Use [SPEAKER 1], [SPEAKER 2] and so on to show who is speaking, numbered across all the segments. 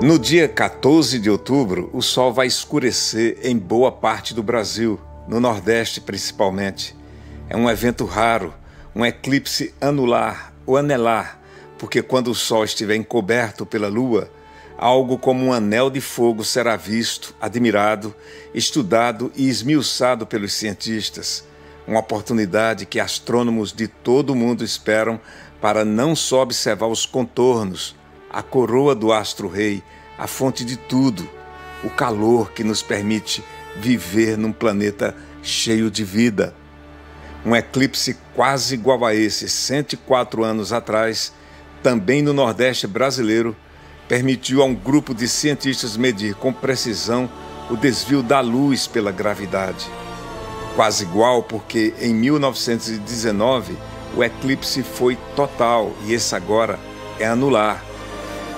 [SPEAKER 1] No dia 14 de outubro, o sol vai escurecer em boa parte do Brasil, no Nordeste principalmente. É um evento raro, um eclipse anular ou anelar, porque quando o sol estiver encoberto pela lua, algo como um anel de fogo será visto, admirado, estudado e esmiuçado pelos cientistas. Uma oportunidade que astrônomos de todo o mundo esperam para não só observar os contornos, a coroa do astro-rei, a fonte de tudo, o calor que nos permite viver num planeta cheio de vida. Um eclipse quase igual a esse, 104 anos atrás, também no Nordeste brasileiro, permitiu a um grupo de cientistas medir com precisão o desvio da luz pela gravidade. Quase igual porque em 1919 o eclipse foi total e esse agora é anular.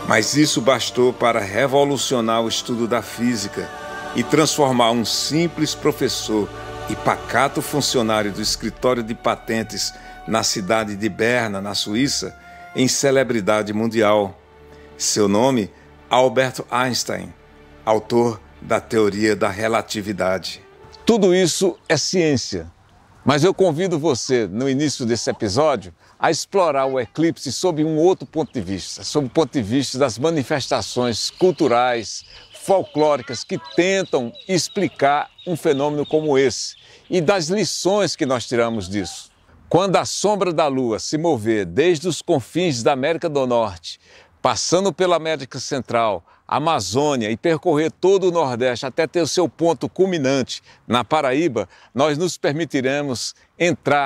[SPEAKER 1] Mas isso bastou para revolucionar o estudo da física e transformar um simples professor e pacato funcionário do escritório de patentes na cidade de Berna, na Suíça, em celebridade mundial. Seu nome, Albert Einstein, autor da teoria da relatividade. Tudo isso é ciência, mas eu convido você, no início desse episódio, a explorar o eclipse sob um outro ponto de vista, sob o ponto de vista das manifestações culturais, folclóricas que tentam explicar um fenômeno como esse e das lições que nós tiramos disso. Quando a sombra da Lua se mover desde os confins da América do Norte, passando pela América Central, Amazônia e percorrer todo o Nordeste até ter o seu ponto culminante na Paraíba, nós nos permitiremos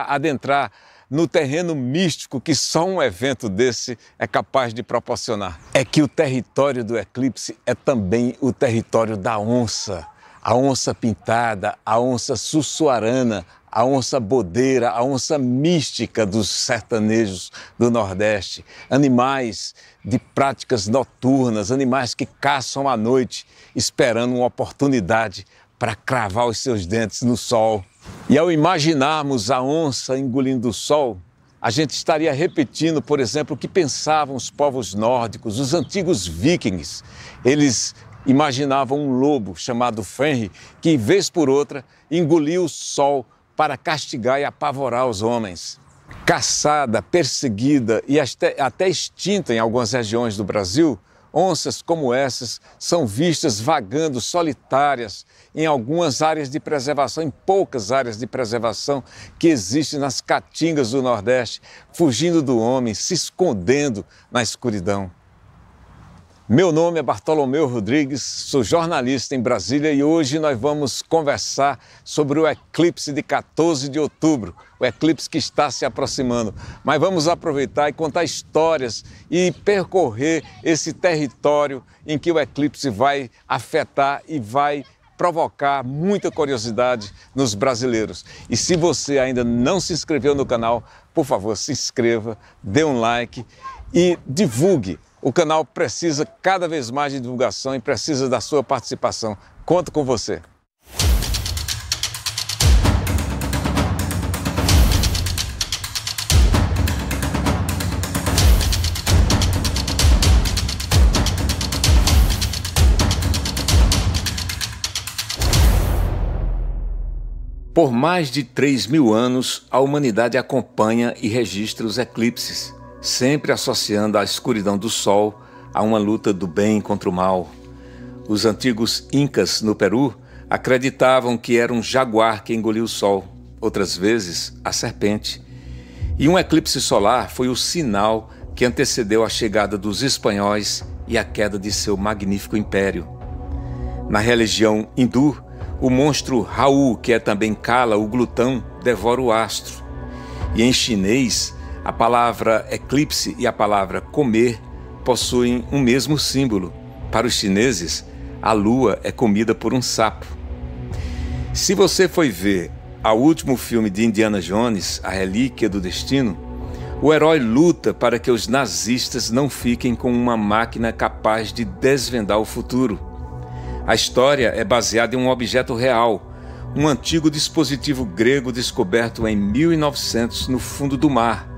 [SPEAKER 1] adentrar no terreno místico que só um evento desse é capaz de proporcionar. É que o território do eclipse é também o território da onça. A onça pintada, a onça sussuarana, a onça bodeira, a onça mística dos sertanejos do Nordeste. Animais de práticas noturnas, animais que caçam à noite, esperando uma oportunidade para cravar os seus dentes no sol. E ao imaginarmos a onça engolindo o sol, a gente estaria repetindo, por exemplo, o que pensavam os povos nórdicos, os antigos vikings. Eles imaginavam um lobo chamado Fenrir, que, vez por outra, engolia o sol para castigar e apavorar os homens. Caçada, perseguida e até extinta em algumas regiões do Brasil, onças como essas são vistas vagando solitárias em algumas áreas de preservação, em poucas áreas de preservação que existem nas caatingas do Nordeste, fugindo do homem, se escondendo na escuridão. Meu nome é Bartolomeu Rodrigues, sou jornalista em Brasília e hoje nós vamos conversar sobre o eclipse de 14 de outubro, o eclipse que está se aproximando. Mas vamos aproveitar e contar histórias e percorrer esse território em que o eclipse vai afetar e vai provocar muita curiosidade nos brasileiros. E se você ainda não se inscreveu no canal, por favor, se inscreva, dê um like e divulgue. O canal precisa cada vez mais de divulgação e precisa da sua participação. Conto com você. Por mais de 3.000 anos, a humanidade acompanha e registra os eclipses, sempre associando a escuridão do sol a uma luta do bem contra o mal. Os antigos incas no Peru acreditavam que era um jaguar que engoliu o sol, outras vezes a serpente. E um eclipse solar foi o sinal que antecedeu a chegada dos espanhóis e a queda de seu magnífico império. Na religião hindu, o monstro Rahu, que é também Kala, o glutão, devora o astro. E em chinês, a palavra eclipse e a palavra comer possuem um mesmo símbolo. Para os chineses, a lua é comida por um sapo. Se você foi ver o último filme de Indiana Jones, A Relíquia do Destino, o herói luta para que os nazistas não fiquem com uma máquina capaz de desvendar o futuro. A história é baseada em um objeto real, um antigo dispositivo grego descoberto em 1900 no fundo do mar,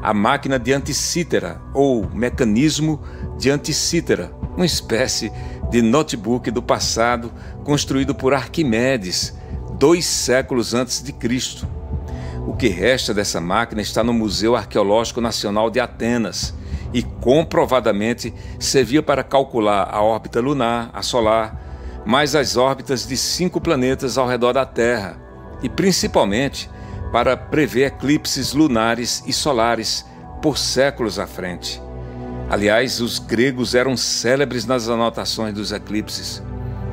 [SPEAKER 1] a máquina de Anticítera, ou mecanismo de Anticítera, uma espécie de notebook do passado construído por Arquimedes, 2 séculos antes de Cristo. O que resta dessa máquina está no Museu Arqueológico Nacional de Atenas e comprovadamente servia para calcular a órbita lunar, a solar, mais as órbitas de 5 planetas ao redor da Terra e principalmente para prever eclipses lunares e solares por séculos à frente. Aliás, os gregos eram célebres nas anotações dos eclipses.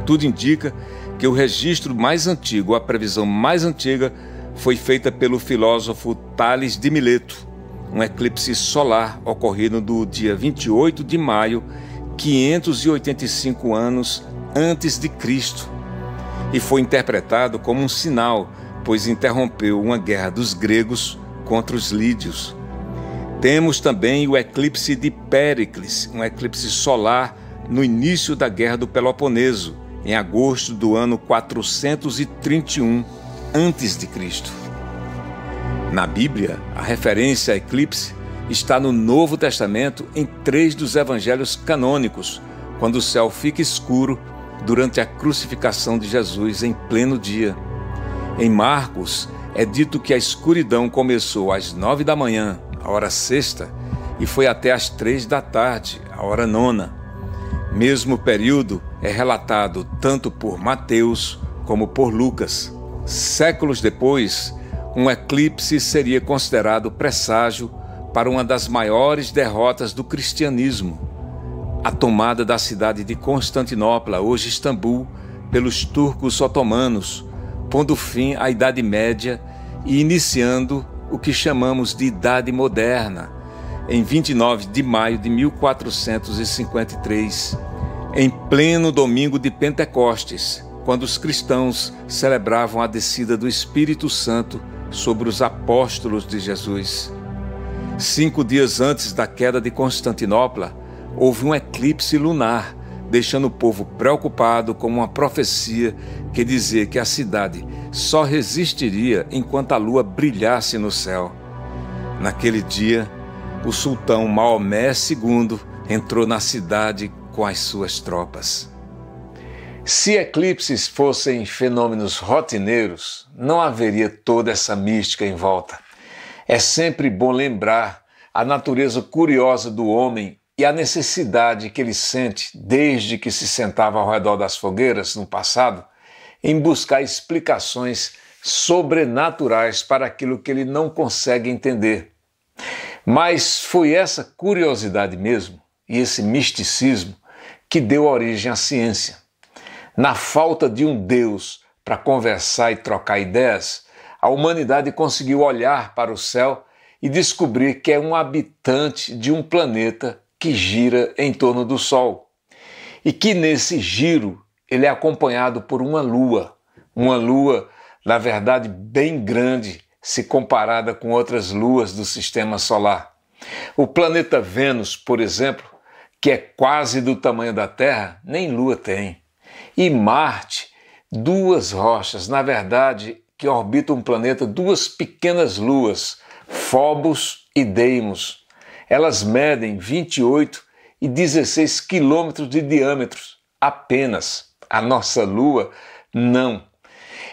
[SPEAKER 1] Tudo indica que o registro mais antigo, a previsão mais antiga, foi feita pelo filósofo Tales de Mileto, um eclipse solar ocorrido no dia 28 de maio, 585 anos antes de Cristo, e foi interpretado como um sinal, pois interrompeu uma guerra dos gregos contra os lídios. Temos também o eclipse de Péricles, um eclipse solar no início da Guerra do Peloponeso, em agosto do ano 431 a.C. Na Bíblia, a referência a eclipse está no Novo Testamento em 3 dos evangelhos canônicos, quando o céu fica escuro durante a crucificação de Jesus em pleno dia. Em Marcos, é dito que a escuridão começou às 9 da manhã, a hora sexta, e foi até às 3 da tarde, a hora nona. Mesmo período é relatado tanto por Mateus como por Lucas. Séculos depois, um eclipse seria considerado presságio para uma das maiores derrotas do cristianismo, a tomada da cidade de Constantinopla, hoje Istambul, pelos turcos otomanos, pondo fim à Idade Média e iniciando o que chamamos de Idade Moderna, em 29 de maio de 1453, em pleno domingo de Pentecostes, quando os cristãos celebravam a descida do Espírito Santo sobre os apóstolos de Jesus. 5 dias antes da queda de Constantinopla, houve um eclipse lunar, deixando o povo preocupado com uma profecia que dizia que a cidade só resistiria enquanto a lua brilhasse no céu. Naquele dia, o sultão Maomé II entrou na cidade com as suas tropas. Se eclipses fossem fenômenos rotineiros, não haveria toda essa mística em volta. É sempre bom lembrar a natureza curiosa do homem e a necessidade que ele sente desde que se sentava ao redor das fogueiras no passado em buscar explicações sobrenaturais para aquilo que ele não consegue entender. Mas foi essa curiosidade mesmo e esse misticismo que deu origem à ciência. Na falta de um Deus para conversar e trocar ideias, a humanidade conseguiu olhar para o céu e descobrir que é um habitante de um planeta que gira em torno do Sol. E que nesse giro ele é acompanhado por uma lua, na verdade, bem grande se comparada com outras luas do sistema solar. O planeta Vênus, por exemplo, que é quase do tamanho da Terra, nem lua tem. E Marte, 2 rochas, na verdade, que orbitam um planeta, 2 pequenas luas, Phobos e Deimos. Elas medem 28 e 16 quilômetros de diâmetro apenas. A nossa Lua, não.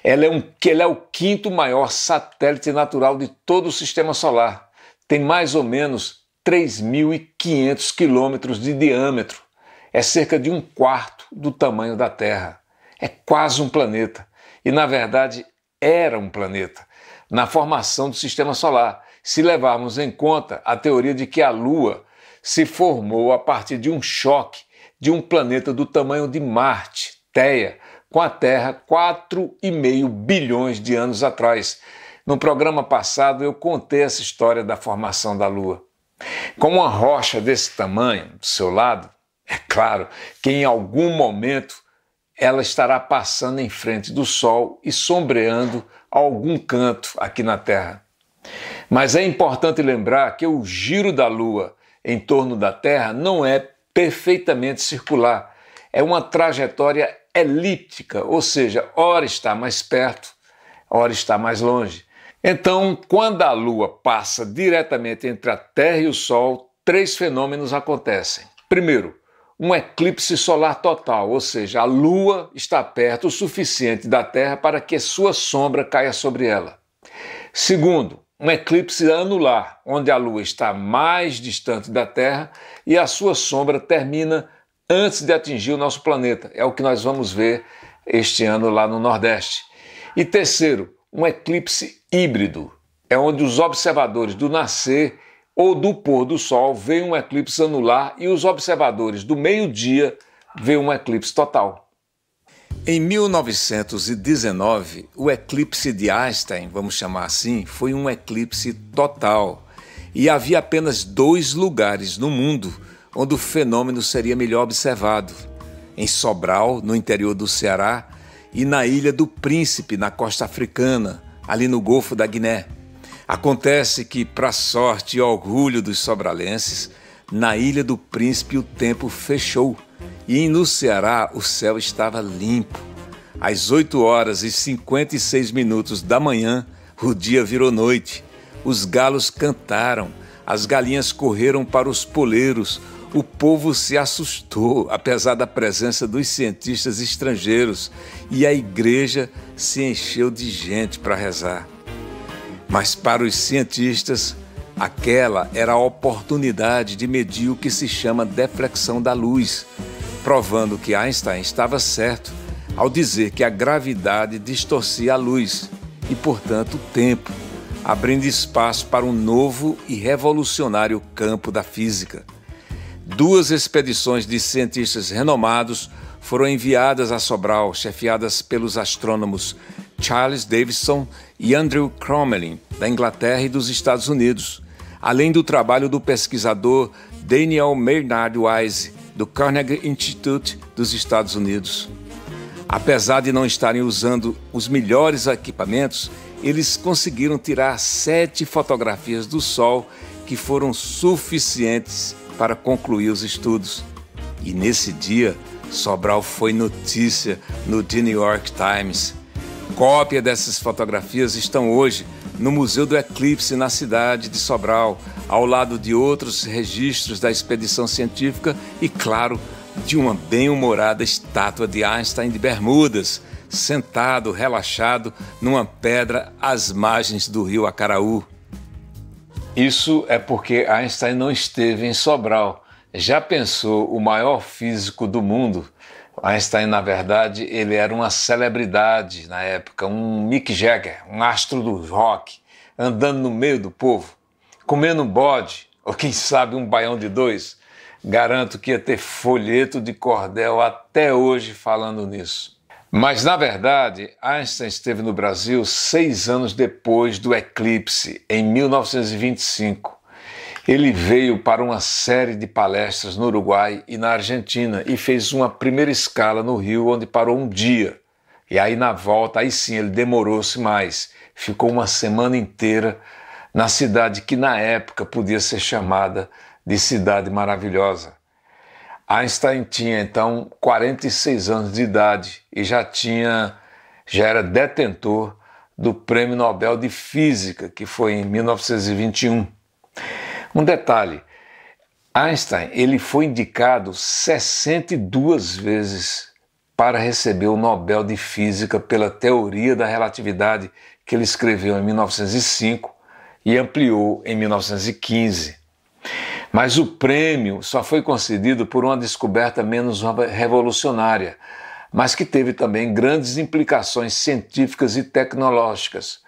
[SPEAKER 1] Ela é o 5º maior satélite natural de todo o Sistema Solar. Tem mais ou menos 3.500 quilômetros de diâmetro. É cerca de 1/4 do tamanho da Terra. É quase um planeta. E, na verdade, era um planeta na formação do Sistema Solar, se levarmos em conta a teoria de que a Lua se formou a partir de um choque de um planeta do tamanho de Marte, Theia, com a Terra 4,5 bilhões de anos atrás. No programa passado eu contei essa história da formação da Lua. Com uma rocha desse tamanho do seu lado, é claro que em algum momento ela estará passando em frente do Sol e sombreando algum canto aqui na Terra. Mas é importante lembrar que o giro da Lua em torno da Terra não é perfeitamente circular. É uma trajetória elíptica, ou seja, ora está mais perto, ora está mais longe. Então, quando a Lua passa diretamente entre a Terra e o Sol, 3 fenômenos acontecem. Primeiro, um eclipse solar total, ou seja, a Lua está perto o suficiente da Terra para que sua sombra caia sobre ela. Segundo, um eclipse anular, onde a Lua está mais distante da Terra e a sua sombra termina antes de atingir o nosso planeta. É o que nós vamos ver este ano lá no Nordeste. E terceiro, um eclipse híbrido, é onde os observadores do nascer ou do pôr do Sol veem um eclipse anular e os observadores do meio-dia veem um eclipse total. Em 1919, o eclipse de Einstein, vamos chamar assim, foi um eclipse total. E havia apenas 2 lugares no mundo onde o fenômeno seria melhor observado: em Sobral, no interior do Ceará, e na Ilha do Príncipe, na costa africana, ali no Golfo da Guiné. Acontece que, para sorte e orgulho dos sobralenses, na Ilha do Príncipe o tempo fechou e no Ceará o céu estava limpo. Às 8h56 da manhã, o dia virou noite. Os galos cantaram, as galinhas correram para os poleiros, o povo se assustou, apesar da presença dos cientistas estrangeiros, e a igreja se encheu de gente para rezar. Mas para os cientistas, aquela era a oportunidade de medir o que se chama deflexão da luz, provando que Einstein estava certo ao dizer que a gravidade distorcia a luz e, portanto, o tempo, abrindo espaço para um novo e revolucionário campo da física. 2 expedições de cientistas renomados foram enviadas a Sobral, chefiadas pelos astrônomos Charles Davidson e Andrew Crommelin, da Inglaterra e dos Estados Unidos, além do trabalho do pesquisador Daniel Maynard Wise, do Carnegie Institute dos Estados Unidos. Apesar de não estarem usando os melhores equipamentos, eles conseguiram tirar 7 fotografias do Sol que foram suficientes para concluir os estudos. E nesse dia, Sobral foi notícia no The New York Times. Cópia dessas fotografias estão hoje no Museu do Eclipse, na cidade de Sobral, ao lado de outros registros da expedição científica e, claro, de uma bem-humorada estátua de Einstein de bermudas, sentado, relaxado, numa pedra às margens do rio Acaraú. Isso é porque Einstein não esteve em Sobral. Já pensou o maior físico do mundo? Einstein, na verdade, ele era uma celebridade na época, um Mick Jagger, um astro do rock, andando no meio do povo, comendo um bode, ou quem sabe um baião de 2. Garanto que ia ter folheto de cordel até hoje falando nisso. Mas, na verdade, Einstein esteve no Brasil 6 anos depois do eclipse, em 1925. Ele veio para uma série de palestras no Uruguai e na Argentina e fez uma primeira escala no Rio, onde parou um dia. E aí na volta, aí sim, ele demorou-se mais. Ficou uma semana inteira na cidade que na época podia ser chamada de Cidade Maravilhosa. Einstein tinha então 46 anos de idade e já era detentor do Prêmio Nobel de Física, que foi em 1921. Um detalhe, Einstein ele foi indicado 62 vezes para receber o Nobel de Física pela teoria da relatividade que ele escreveu em 1905 e ampliou em 1915. Mas o prêmio só foi concedido por uma descoberta menos revolucionária, mas que teve também grandes implicações científicas e tecnológicas.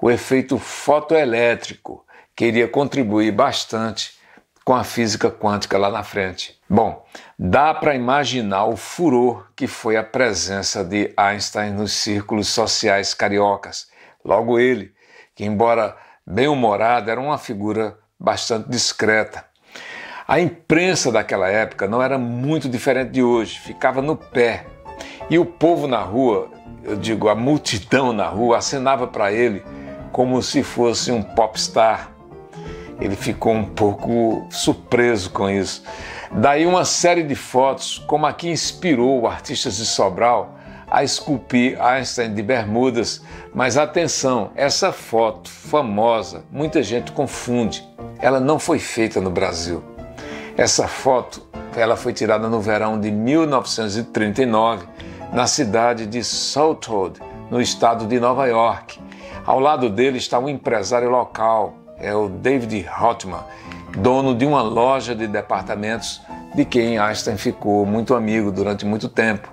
[SPEAKER 1] O efeito fotoelétrico, que iria contribuir bastante com a física quântica lá na frente. Bom, dá para imaginar o furor que foi a presença de Einstein nos círculos sociais cariocas. Logo ele, que embora bem-humorado, era uma figura bastante discreta. A imprensa daquela época não era muito diferente de hoje, ficava no pé. E o povo na rua, eu digo, a multidão na rua, acenava para ele como se fosse um popstar. Ele ficou um pouco surpreso com isso. Daí uma série de fotos, como a que inspirou artistas de Sobral a esculpir Einstein de bermudas. Mas atenção, essa foto famosa, muita gente confunde. Ela não foi feita no Brasil. Essa foto Ela foi tirada no verão de 1939, na cidade de Saltwood, no estado de Nova York. Ao lado dele está um empresário local, é o David Rothman, dono de uma loja de departamentos de quem Einstein ficou muito amigo durante muito tempo.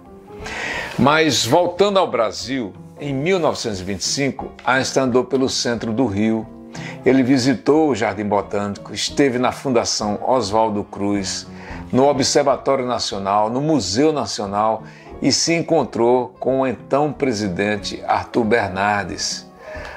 [SPEAKER 1] Mas voltando ao Brasil, em 1925, Einstein andou pelo centro do Rio. Ele visitou o Jardim Botânico, esteve na Fundação Oswaldo Cruz, no Observatório Nacional, no Museu Nacional e se encontrou com o então presidente Arthur Bernardes.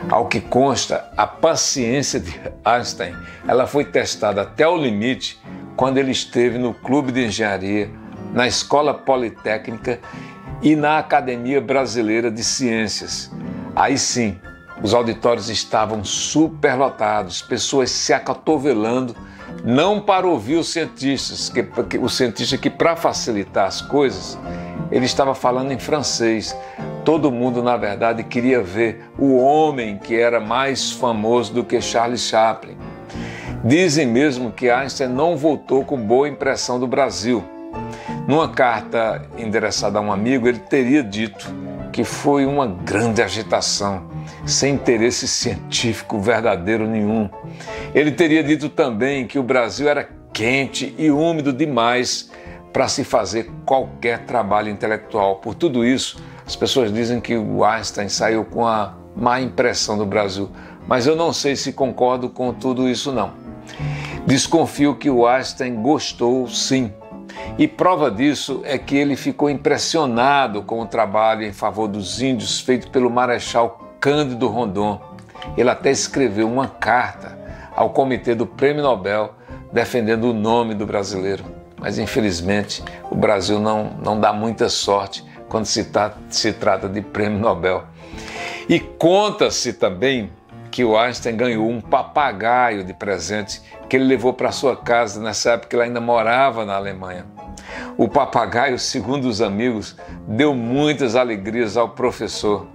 [SPEAKER 1] Ao que consta, a paciência de Einstein ela foi testada até o limite quando ele esteve no Clube de Engenharia, na Escola Politécnica e na Academia Brasileira de Ciências. Aí sim, os auditórios estavam superlotados, pessoas se acotovelando, não para ouvir os cientistas, o cientista que, para facilitar as coisas, ele estava falando em francês. Todo mundo, na verdade, queria ver o homem que era mais famoso do que Charles Chaplin. Dizem mesmo que Einstein não voltou com boa impressão do Brasil. Numa carta endereçada a um amigo, ele teria dito que foi uma grande agitação, sem interesse científico verdadeiro nenhum. Ele teria dito também que o Brasil era quente e úmido demais para se fazer qualquer trabalho intelectual. Por tudo isso, as pessoas dizem que o Einstein saiu com a má impressão do Brasil, mas eu não sei se concordo com tudo isso não. Desconfio que o Einstein gostou sim. E prova disso é que ele ficou impressionado com o trabalho em favor dos índios feito pelo Marechal Cândido Rondon. Ele até escreveu uma carta ao Comitê do Prêmio Nobel defendendo o nome do brasileiro. Mas infelizmente o Brasil não dá muita sorte quando se trata de Prêmio Nobel. E conta-se também que o Einstein ganhou um papagaio de presente que ele levou para sua casa. Nessa época ele ainda morava na Alemanha. O papagaio, segundo os amigos, deu muitas alegrias ao professor.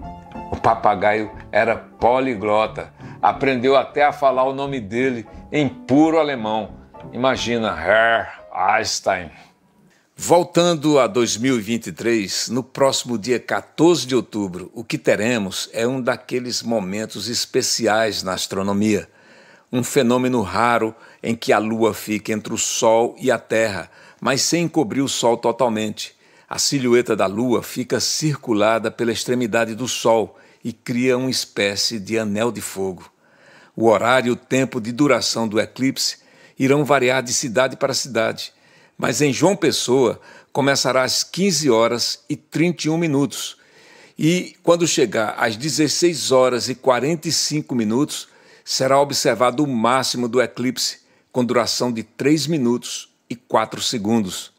[SPEAKER 1] O papagaio era poliglota, aprendeu até a falar o nome dele em puro alemão. Imagina, Herr Einstein. Voltando a 2023, no próximo dia 14 de outubro, o que teremos é um daqueles momentos especiais na astronomia. Um fenômeno raro em que a Lua fica entre o Sol e a Terra, mas sem cobrir o Sol totalmente. A silhueta da Lua fica circulada pela extremidade do Sol e cria uma espécie de anel de fogo. O horário e o tempo de duração do eclipse irão variar de cidade para cidade, mas em João Pessoa começará às 15 horas e 31 minutos e, quando chegar às 16 horas e 45 minutos, será observado o máximo do eclipse, com duração de 3 minutos e 4 segundos.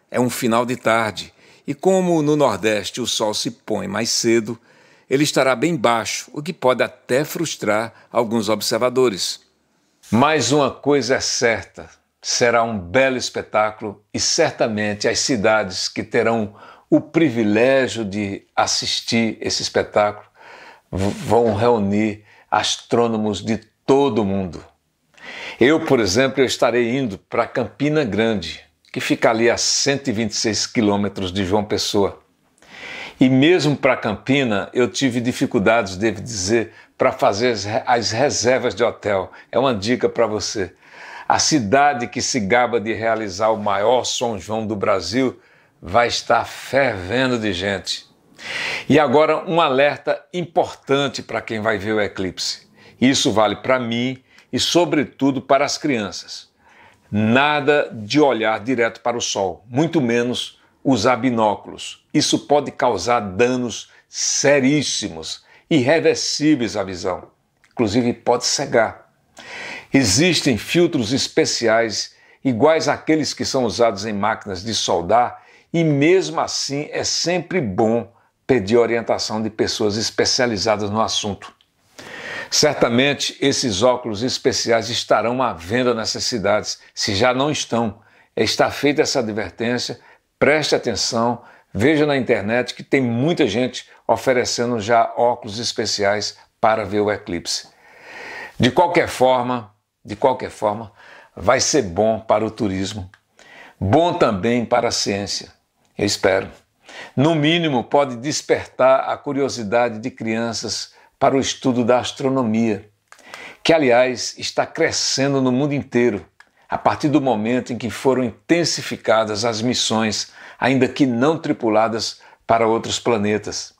[SPEAKER 1] É um final de tarde e, como no Nordeste o sol se põe mais cedo, ele estará bem baixo, o que pode até frustrar alguns observadores. Mas uma coisa é certa, será um belo espetáculo e certamente as cidades que terão o privilégio de assistir esse espetáculo vão reunir astrônomos de todo o mundo. Eu, por exemplo, estarei indo para Campina Grande, que fica ali a 126 quilômetros de João Pessoa. E mesmo para Campina, eu tive dificuldades, devo dizer, para fazer as reservas de hotel. É uma dica para você. A cidade que se gaba de realizar o maior São João do Brasil vai estar fervendo de gente. E agora um alerta importante para quem vai ver o eclipse. Isso vale para mim e, sobretudo, para as crianças. Nada de olhar direto para o sol, muito menos usar binóculos. Isso pode causar danos seríssimos, irreversíveis à visão. Inclusive pode cegar. Existem filtros especiais iguais àqueles que são usados em máquinas de soldar e mesmo assim é sempre bom pedir orientação de pessoas especializadas no assunto. Certamente esses óculos especiais estarão à venda nessas cidades. Se já não estão, está feita essa advertência, preste atenção, veja na internet que tem muita gente oferecendo já óculos especiais para ver o eclipse. De qualquer forma, vai ser bom para o turismo. Bom também para a ciência, eu espero. No mínimo, pode despertar a curiosidade de crianças para o estudo da astronomia, que, aliás, está crescendo no mundo inteiro, a partir do momento em que foram intensificadas as missões, ainda que não tripuladas, para outros planetas.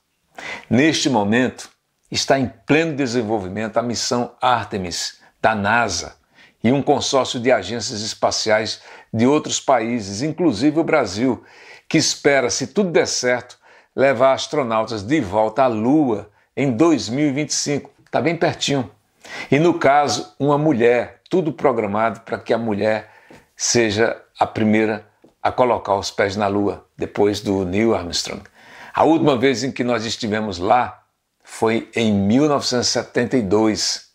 [SPEAKER 1] Neste momento, está em pleno desenvolvimento a missão Artemis, da NASA, e um consórcio de agências espaciais de outros países, inclusive o Brasil, que espera, se tudo der certo, levar astronautas de volta à Lua em 2025. Está bem pertinho. E no caso, uma mulher, tudo programado para que a mulher seja a primeira a colocar os pés na Lua, depois do Neil Armstrong. A última vez em que nós estivemos lá foi em 1972.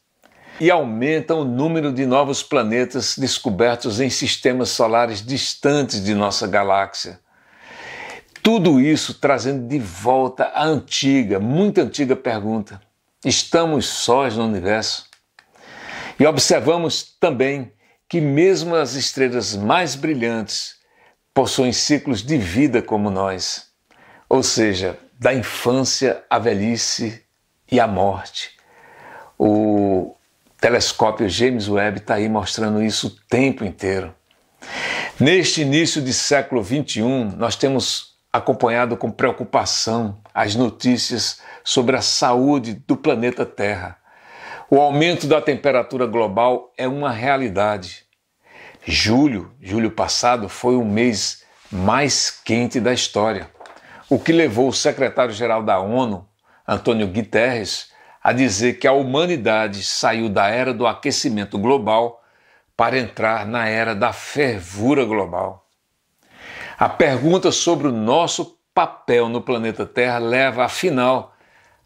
[SPEAKER 1] E aumenta o número de novos planetas descobertos em sistemas solares distantes de nossa galáxia. Tudo isso trazendo de volta a antiga, muito antiga pergunta: estamos sós no universo? E observamos também que mesmo as estrelas mais brilhantes possuem ciclos de vida como nós, ou seja, da infância à velhice e à morte. O telescópio James Webb está aí mostrando isso o tempo inteiro. Neste início de século XXI, nós temos acompanhado com preocupação as notícias sobre a saúde do planeta Terra. O aumento da temperatura global é uma realidade. Julho passado, foi o mês mais quente da história, o que levou o secretário-geral da ONU, Antônio Guterres, a dizer que a humanidade saiu da era do aquecimento global para entrar na era da fervura global. A pergunta sobre o nosso papel no planeta Terra leva, afinal,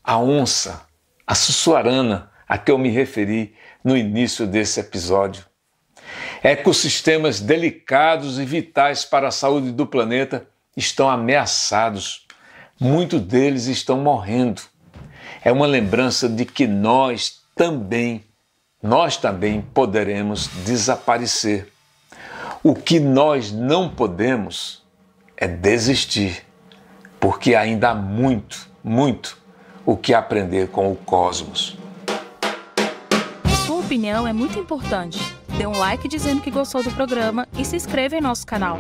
[SPEAKER 1] a onça, a sussuarana, a que eu me referi no início desse episódio. Ecossistemas delicados e vitais para a saúde do planeta estão ameaçados. Muitos deles estão morrendo. É uma lembrança de que nós também poderemos desaparecer. O que nós não podemos é desistir, porque ainda há muito o que aprender com o cosmos.
[SPEAKER 2] Sua opinião é muito importante. Dê um like dizendo que gostou do programa e se inscreva em nosso canal.